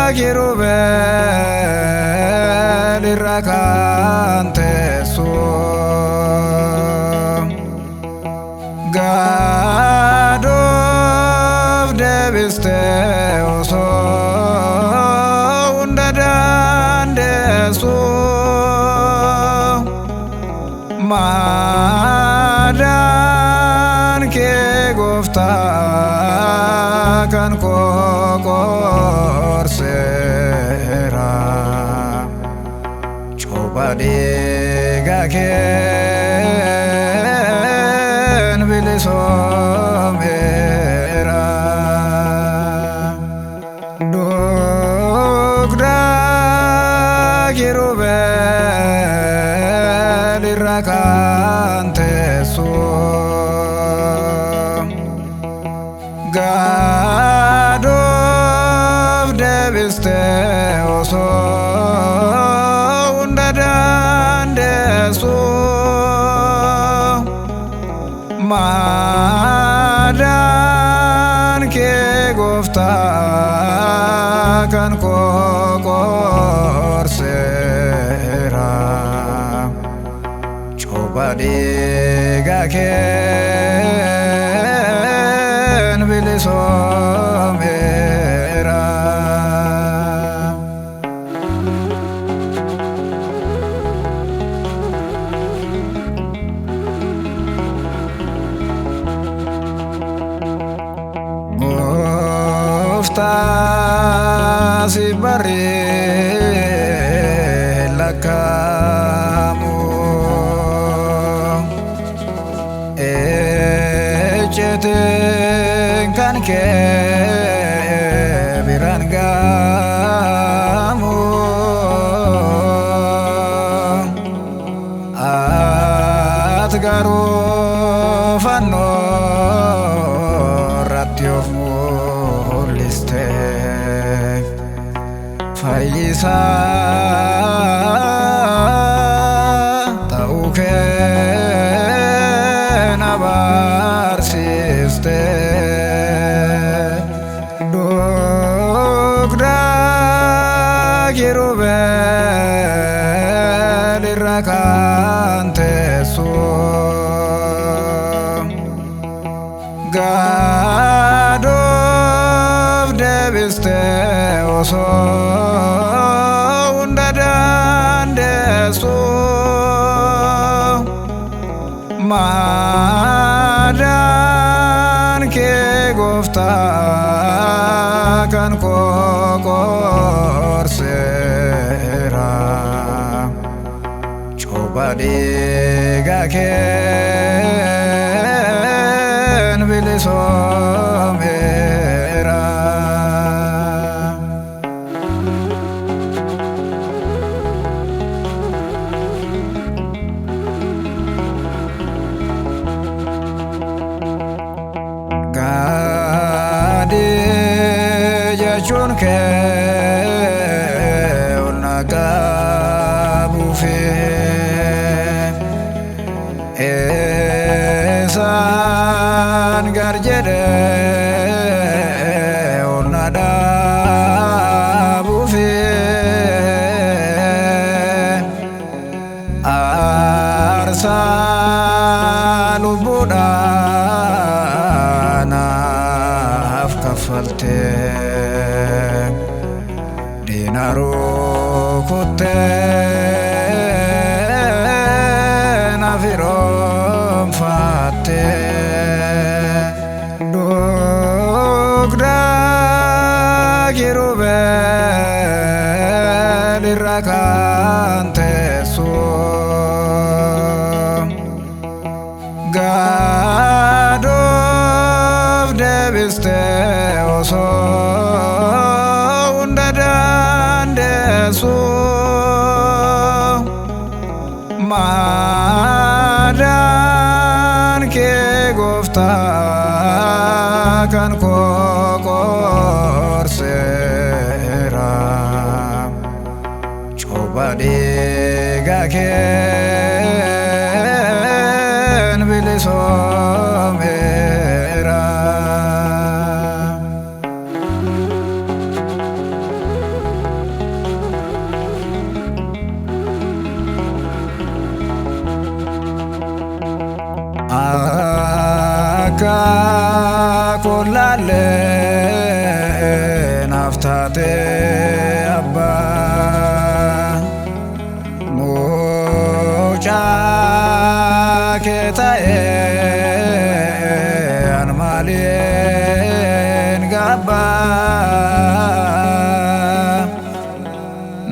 Kirubel irrakante su Gadov debiste oso undadande su Madan ke gofta kan korsera coba digaken bilisomera dogda kirubel irrakante su Gadov debiste oso undadande su Madan ke gofta kan korsera coba digaken bilisomera Gofta si bari lakamu ejeten kan ke birangamu atgaru fanno ratiof muliste faisa tauke nabarsiste dogda kirubel irrakante su Gadov debiste oso undadande su Madan ke gofta kan korsera coba digaken bilisomera Gade jachun ke unaga bufe esan garjede unada bufe arsa lubuda kafalte dinaro kote nafirom fate dogda kirubel irrakante su Gadov debiste oso undadande su Madan ke gofta kan korsera coba digaken bilisomera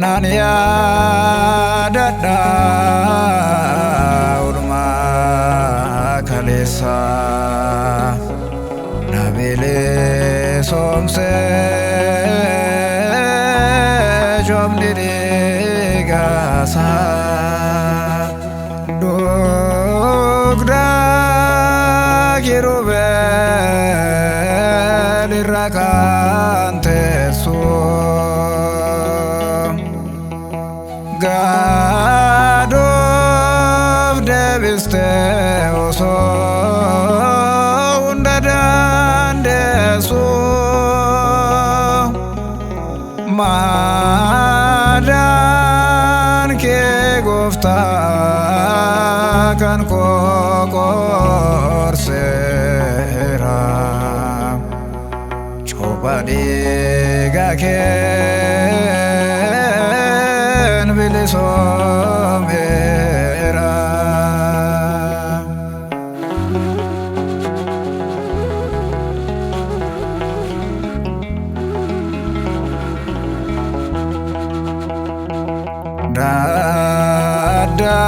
nan yaadadha oolmaa kaleessa na bilisoomsee joomni dhiigaasaa dugdaa kiirubeel irra kan teessu gaadoof deebistee osoo hunda dandeessu maadaan kee gooftaa kan koo qorseera cuupha dhiiga keen bilisoomeera.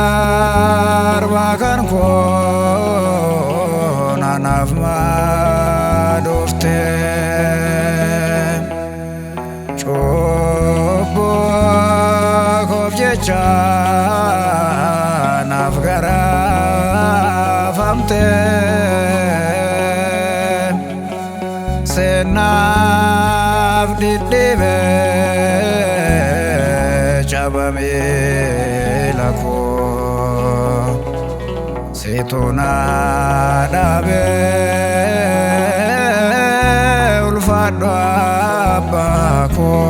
Daddarba kan koo naanaaf maadooftee cubbuu koof jecha naaf garaafamtee seenaaf dhidhiibee cabamee lakoo seetuu na dhaabee ulfaadhu abbaa koo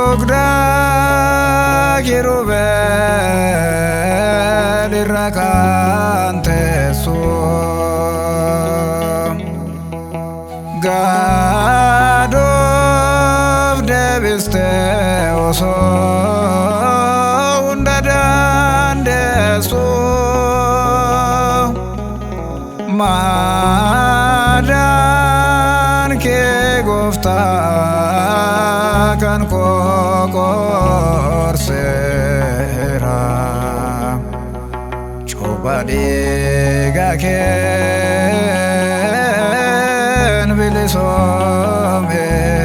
dugdaa kiirubeel irra kan teessu gaadoof deebistee osoo hunda dandeessu maadaan kee gooftaa kan koo qorseera cuupha dhiiga keen bilisoomeera.